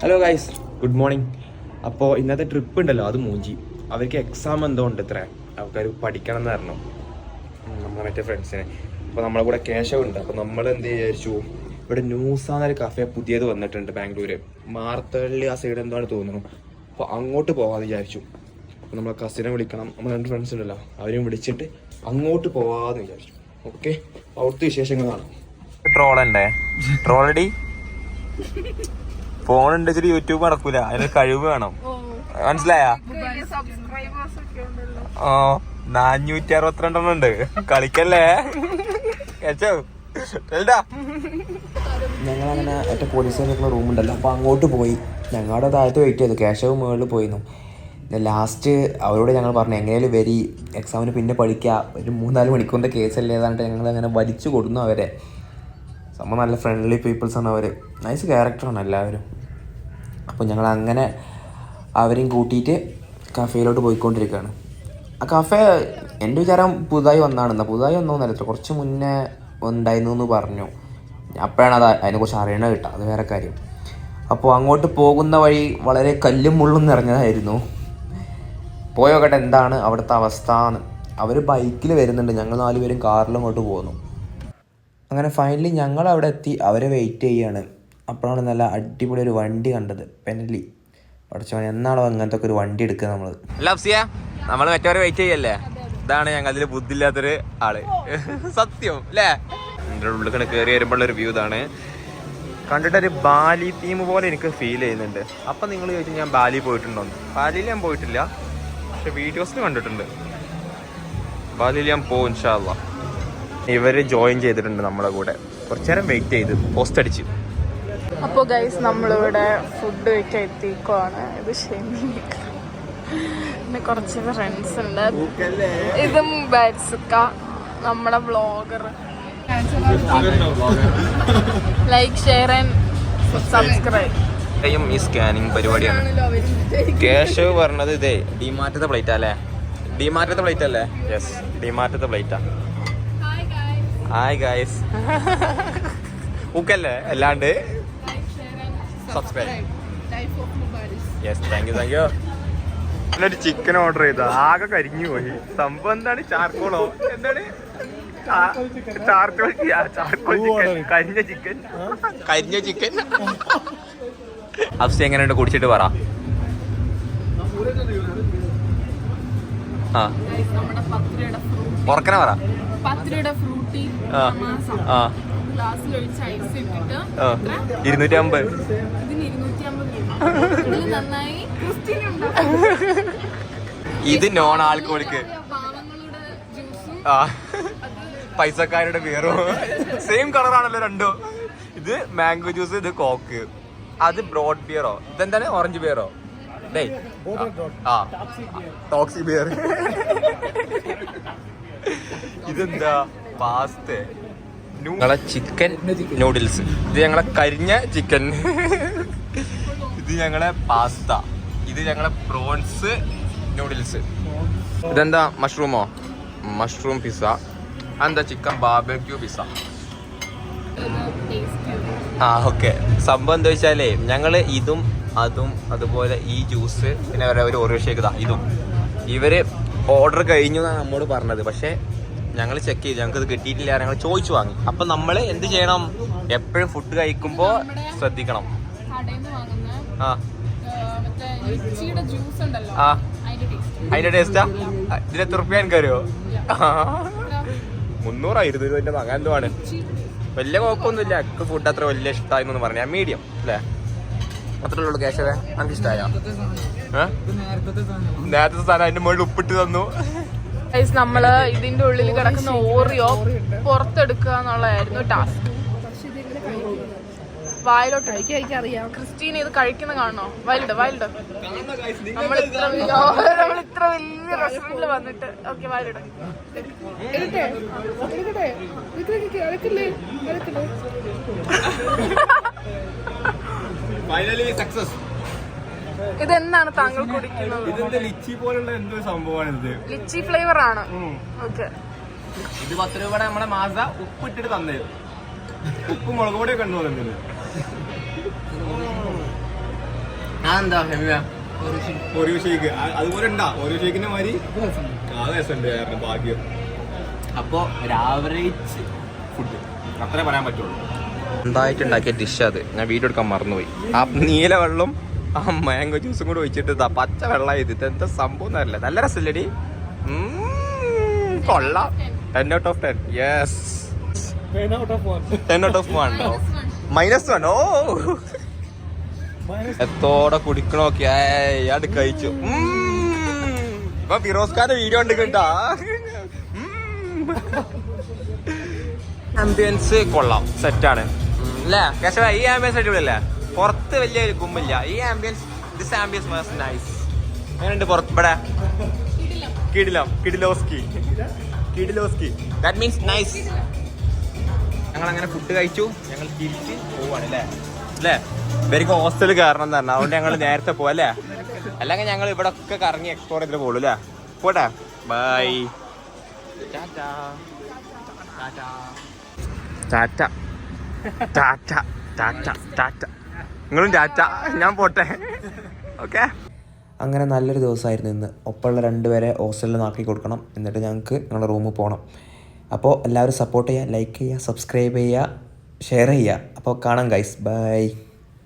Hello guys, good morning. അപ്പോൾ ഇന്നത്തെ trip ഉണ്ടല്ലോ, അത് മൂഞ്ചി. അവർക്ക് എക്സാം എന്തോ ഉണ്ട് ഇത്ര, ആൾക്കാർ പഠിക്കണം എന്ന് പറഞ്ഞു നമ്മളെ മറ്റേ ഫ്രണ്ട്സിനെ. അപ്പോൾ നമ്മളെ കൂടെ കേശവ് ഉണ്ട്. അപ്പോൾ നമ്മൾ എന്ത് വിചാരിച്ചു, ഇവിടെ ന്യൂസാന്നൊരു കഫേ പുതിയത് വന്നിട്ടുണ്ട് ബാംഗ്ലൂര്, മാർത്തള്ളി ആ സൈഡ് എന്താണ് തോന്നുന്നു. അപ്പോൾ അങ്ങോട്ട് പോകാമെന്ന് വിചാരിച്ചു. അപ്പോൾ നമ്മളെ കസിനെ വിളിക്കണം, നമ്മൾ 2 ഫ്രണ്ട്സ് ഉണ്ടല്ലോ, അവരെയും വിളിച്ചിട്ട് അങ്ങോട്ട് പോവാമെന്ന് വിചാരിച്ചു. ഓക്കെ, അവിടുത്തെ വിശേഷങ്ങൾ കാണാം. ട്രോളുണ്ടേ, ട്രോളടി ഫോൺ ഉണ്ട് വെച്ചിട്ട് യൂട്യൂബ് നടക്കൂല, അതിന് കഴിവ് വേണം, മനസ്സിലായ? 462 ഉണ്ട്, കളിക്കല്ലേ കേച്ചോ. ഞങ്ങളങ്ങനെ മറ്റേ പോലീസ് സ്റ്റേഷനിലുള്ള റൂമുണ്ടല്ലോ, അപ്പോൾ അങ്ങോട്ട് പോയി. ഞങ്ങളുടെ താഴത്ത് വെയിറ്റ് ചെയ്തു, കേശവ് മുകളിൽ പോയിരുന്നു. ലാസ്റ്റ് അവരോട് ഞങ്ങൾ പറഞ്ഞു എങ്ങനെയാലും വരി, എക്സാമിന് പിന്നെ പഠിക്കുക, ഒരു 3-4 മണിക്കൂറിൻ്റെ കേസല്ലേ ഏതാണ്ട് ഞങ്ങൾ അങ്ങനെ വലിച്ചു കൊടുന്നു അവരെ. സംഭവം നല്ല ഫ്രണ്ട്ലി പീപ്പിൾസാണ് അവർ, നൈസ് ക്യാരക്ടറാണ് എല്ലാവരും. അപ്പോൾ ഞങ്ങൾ അങ്ങനെ അവരെയും കൂട്ടിയിട്ട് കഫേയിലോട്ട് പോയിക്കൊണ്ടിരിക്കുകയാണ്. ആ കഫേ എൻ്റെ വിചാരം പുതുതായി വന്നതാണെന്നാ, പുതുതായി വന്നോന്നല്ല, കുറച്ച് മുന്നേ ഉണ്ടായിരുന്നു എന്ന് പറഞ്ഞു. അപ്പോഴാണ് അത് അതിനെക്കുറിച്ച് അറിയണ കിട്ടുക, അത് വേറെ കാര്യം. അപ്പോൾ അങ്ങോട്ട് പോകുന്ന വഴി വളരെ കല്ലും മുള്ളും നിറഞ്ഞതായിരുന്നു. പോയോക്കട്ടെ എന്താണ് അവിടുത്തെ അവസ്ഥ എന്ന്. അവർ ബൈക്കിൽ വരുന്നുണ്ട്, ഞങ്ങൾ 4 പേരും കാറിലും അങ്ങോട്ട് പോകുന്നു. അങ്ങനെ ഫൈനലി ഞങ്ങൾ അവിടെ എത്തി, അവരെ വെയിറ്റ് ചെയ്യാണ്. അപ്പോഴാണ് നല്ല അടിപൊളി ഒരു വണ്ടി കണ്ടത്, പെനലി. പഠിച്ചവൻ എന്നാണോ അങ്ങനത്തെ ഒക്കെ ഒരു വണ്ടി എടുക്കുക നമ്മൾ മറ്റവരെ വെയിറ്റ് ചെയ്യല്ലേ. ഇതാണ് ഞങ്ങൾ അതിൽ ബുദ്ധിയില്ലാത്തൊരു ആള്, സത്യം അല്ലേ. എൻ്റെ ഉള്ളിൽ കയറി വരുമ്പോഴുള്ള ഒരു വ്യൂ ഇതാണ്. കണ്ടിട്ടൊരു ബാലി തീം പോലെ എനിക്ക് ഫീൽ ചെയ്യുന്നുണ്ട്. അപ്പം നിങ്ങൾ ചോദിച്ചു ഞാൻ ബാലി പോയിട്ടുണ്ടോന്ന്. ബാലിയിൽ ഞാൻ പോയിട്ടില്ല, പക്ഷെ വീഡിയോസിൽ കണ്ടിട്ടുണ്ട്. ബാലിയിൽ ഞാൻ പോകും ഇൻഷാ അല്ലാ. ഇവർ ജോയിൻ ചെയ്തിട്ടുണ്ട് നമ്മളെ കൂടെ. കുറച്ചു നേരം വെയിറ്റ് ചെയ്ത് പോസ്റ്റ് അടിച്ച്. അപ്പോൾ ഗൈസ് നമ്മളിവിടെ ഫുഡ് കഴിക്കാൻ എത്തിക്കുവാണ്. ഇത് ഷെമീക്ക്, പിന്നെ കുറച്ച് ഫ്രണ്ട്സ് ഉണ്ട്. ഇതും ബാറ്റ്സുക്ക, നമ്മുടെ vlogger. Like, share and subscribe. ഈ സ്കാനിങ് പരിപാടിയാണ്. കേശവ് പറഞ്ഞത് ഇതേ ഡിമാർട്ടത്തെ പ്ലേറ്റാ അല്ലേ, ഡിമാർട്ടത്തെ പ്ലേറ്റ് അല്ലേ? യെസ്, ഡിമാർട്ടത്തെ പ്ലേറ്റാ. ഹായ് ഗൈസ്, ഊക്കല്ലേ, അല്ലാണ്ട് സബ്സ്ക്രൈബ്. Yes, thank you. നല്ലൊരു ചിക്കൻ ഓർഡർ ചെയ്ത, ആകെ കരിഞ്ഞു പോയി. സംഭവം എന്താണ്, ചാർക്കോളോ എന്താണ്, ചാർക്കോൾ ചിക്കൻ, കരിഞ്ഞ ചിക്കൻ. അഫ്സി എങ്ങനെയുണ്ട്, കുടിച്ചിട്ട് പറ. ആ ഉറക്കനെ പറ. 10 രൂപയുടെ ഫ്രൂട്ടി 250. ഇത് നോൺ ആൽക്കോളിക്ക്, പൈസക്കാരുടെ ബിയറോ. സെയിം കളറാണല്ലോ രണ്ടും. ഇത് മാംഗോ ജ്യൂസ്, ഇത് കോക്ക്, അത് ബ്രോഡ് ബിയറോ, ഇതെന്താണ് ഓറഞ്ച് ബിയറോ, ഡേ ടോക്സി ബിയർ. ഇതെന്താ പാസ്ത, ഞങ്ങളെ ചിക്കൻ നൂഡിൽസ്, ഇത് ഞങ്ങളെ കരിഞ്ഞ ചിക്കൻ, ഇത് ഞങ്ങളെ പാസ്ത, ഇത് ഞങ്ങളെ പ്രോൺസ് നൂഡിൽസ്. ഇതെന്താ മഷ്റൂമോ, മഷ്റൂം പിസ്സ. അതെന്താ ചിക്കൻ ബാർബക്യൂ പിസ്സ. ഓക്കെ. സംഭവം എന്താ വെച്ചാലേ, ഞങ്ങള് ഇതും അതും അതുപോലെ ഈ ജ്യൂസ്, പിന്നെ ഒരു ഓറിയോ ഷേക്ക് ഇതും ഇവര് ഓർഡർ കഴിഞ്ഞു എന്നാണ് നമ്മോട് പറഞ്ഞത്. പക്ഷെ ഞങ്ങൾ ചെക്ക് ചെയ്തു, ഞങ്ങൾക്ക് ഇത് കിട്ടിയിട്ടില്ല, ഞങ്ങൾ ചോദിച്ചു വാങ്ങി. അപ്പൊ നമ്മൾ എന്ത് ചെയ്യണം, എപ്പോഴും ഫുഡ് കഴിക്കുമ്പോ ശ്രദ്ധിക്കണം. അതിന്റെ ടേസ്റ്റാ. ഇതിന് എത്ര റുപ്യ എനിക്കറിയോ? 300-200 അങ്ങനെ എന്തോ ആണ്. വലിയ കുഴപ്പമൊന്നുമില്ല, എനിക്ക് ഫുഡ് അത്ര വലിയ ഇഷ്ടമായിരുന്നു പറഞ്ഞാൽ, മീഡിയം അല്ലേ, അത്രേ ഉള്ളൂ. കേശവേ, നമുക്ക് ഇഷ്ടമായോ? നേരത്തെ സാധനം അതിന്റെ മുകളിൽ ഉപ്പിട്ട് തന്നു. നമ്മള് ഇതിന്റെ ഉള്ളിൽ കിടക്കുന്ന ഓറിയോ പുറത്തെടുക്കുക എന്നുള്ളതായിരുന്നു ടാസ്ക്. വായിലോട്ട് അറിയാം. ക്രിസ്റ്റീന ഇത് കഴിക്കുന്ന കാണണോ? വൈൽഡ് നമ്മൾ ഇത്ര വലിയ റെസ്റ്റോറന്റിൽ വന്നിട്ട്. ഓക്കെ, വൈൽഡ് ഇതെന്താണ് താങ്കൾ കുടിക്കുന്നത്? ലിച്ചി പോലുള്ള എന്തോ സംഭവമാണ്, ലിച്ചി ഫ്ലേവർ ആണ്. ഓക്കെ, ഇത് 10 രൂപയുടെ നമ്മളെ മാസ ഉപ്പിട്ടിട്ട് തന്നേ, ഉപ്പ് മുളക് പൊടിയൊക്കെ ഉണ്ടോ? എന്താ ഓരോ ഷേക്ക് അതുപോലെ ഉണ്ടാ ഓരോ ഷേക്കിന്റെ മാതിരി രസമുണ്ട് ഭാഗ്യം. അപ്പോ ഒരു ആവറേജ് ഫുഡ് അത്രേ പറയാൻ പറ്റുള്ളൂ. എന്തായിട്ടുണ്ടാക്കിയ ഡിഷ് അത് ഞാൻ വീഡിയോ എടുക്കാൻ മറന്നുപോയി. ആ നീല വെള്ളം ആ മാംഗോ ജ്യൂസും കൂടെ ഒഴിച്ചിട്ട് പച്ച വെള്ളം ഇത് എന്താ സംഭവം എന്നറിയില്ല. നല്ല രസമില്ലടി, കൊള്ളാം. 10 out of 10. Yes, 10 out of 1. 10 out of 1. -1. ഓ എത്തോടെ കുടിക്കണോക്കെ അത് കഴിച്ചു. ഇപ്പൊ ഫിറോസ് ഖാന്റെ വീഡിയോ ഉണ്ട് കേട്ടാ. ആംബിയൻസ് കൊള്ളാം, സെറ്റാണ് അല്ലേ കേശവ? ഈ ആംബിയൻസ് അടിപൊളിയല്ലേ? പുറത്ത് വലിയ കുമ്പില്ല. ഈ ambience, this ambience was nice. എങ്ങനെയുണ്ട് പുറത്ത്? ഇവിടെ കിഡിലോസ്കി ദാറ്റ് മീൻസ് നൈസ്. ഞങ്ങൾ അങ്ങനെ ഫുഡ് കഴിച്ചു, ഞങ്ങൾ തിരിച്ച് പോവാണ് അല്ലേ? ഇവർക്ക് ഹോസ്റ്റലിൽ കയറണം എന്ന് പറഞ്ഞു, അതുകൊണ്ട് ഞങ്ങൾ നേരത്തെ പോവാ അല്ലേ? അല്ലെങ്കിൽ ഞങ്ങൾ ഇവിടെ ഒക്കെ കറങ്ങി എക്സ്പ്ലോർ ചെയ്തിട്ട് പോകുള്ളൂ അല്ലേ? പോട്ടെ, ബൈ, ടാറ്റ. നിങ്ങളും ടാറ്റ, ഞാൻ പോട്ടെ. ഓക്കെ. അങ്ങനെ നല്ലൊരു ദിവസമായിരുന്നു ഇന്ന്. ഒപ്പമുള്ള 2 പേരെ ഹോസ്റ്റലിൽ നാക്കി കൊടുക്കണം, എന്നിട്ട് ഞങ്ങൾക്ക് ഞങ്ങളുടെ റൂമിൽ പോകണം. അപ്പോൾ എല്ലാവരും സപ്പോർട്ട് ചെയ്യുക, ലൈക്ക് ചെയ്യുക, സബ്സ്ക്രൈബ് ചെയ്യുക, ഷെയർ ചെയ്യുക. അപ്പോൾ കാണാം ഗൈസ്, ബൈ.